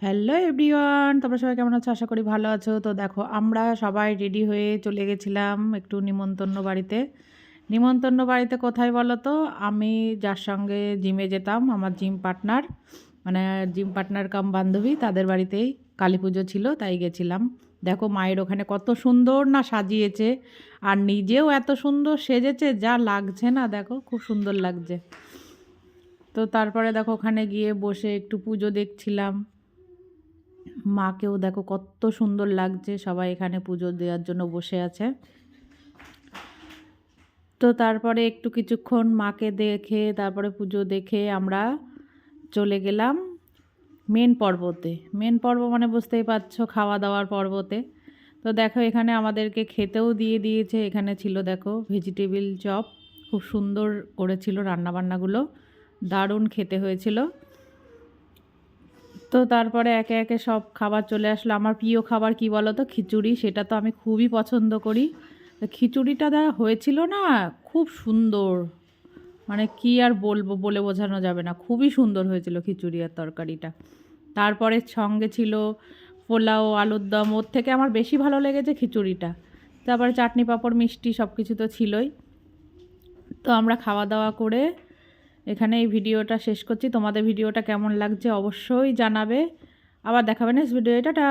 Hello everyone, তোমরা সবাই কেমন আছো? আশা করি ভালো আছো। তো দেখো আমরা সবাই রেডি হয়ে চলে গেছিলাম একটু নিমন্ত্রণ বাড়িতে। নিমন্ত্রণ বাড়িতে কোথায় বলো তো? আমি যার সঙ্গে জিমে যেতাম, আমার জিম পার্টনার, মানে জিম পার্টনার কাম বান্ধবী, তাদের বাড়িতেই কালী পুজো ছিল, তাই গেছিলাম। দেখো মায়ের ওখানে কত সুন্দর না সাজিয়েছে, আর নিজেও এত সুন্দর সেজেছে, যা লাগছে না দেখো, খুব সুন্দর লাগছে। তো তারপরে দেখো ওখানে গিয়ে বসে একটু পুজো দেখছিলাম। মাকেও দেখো কত সুন্দর লাগছে, সবাই এখানে পুজো দেওয়ার জন্য বসে আছে। তো তারপরে একটু কিছুক্ষণ মাকে দেখে তারপরে পুজো দেখে আমরা চলে গেলাম মেন পর্বতে। মেন পর্ব মানে বুঝতেই পারছো, খাওয়া দাওয়ার পর্বতে। তো দেখো এখানে আমাদেরকে খেতেও দিয়ে দিয়েছে। এখানে ছিল দেখো ভেজিটেবিল চপ, খুব সুন্দর করেছিল রান্নাবান্নাগুলো, দারুণ খেতে হয়েছিল। তো তারপরে একে একে সব খাবার চলে আসলো। আমার প্রিয় খাবার কি বলো তো? খিচুড়ি। সেটা তো আমি খুবই পছন্দ করি। তো খিচুড়িটা হয়েছিল না, খুব সুন্দর, মানে কি আর বলবো, বলে বোঝানো যাবে না, খুবই সুন্দর হয়েছিল খিচুড়ি আর তরকারিটা। তারপরে সঙ্গে ছিল পোলাও, আলুর দম। ওর থেকে আমার বেশি ভালো লেগেছে খিচুড়িটা। তারপরে চাটনি, পাঁপড়, মিষ্টি সব কিছু তো ছিলই। তো আমরা খাওয়া দাওয়া করে এখানে এই ভিডিওটা শেষ করছি। তোমাদের ভিডিওটা কেমন লাগছে অবশ্যই জানাবে। আবার দেখাবে নেক্সট ভিডিও। টাটা।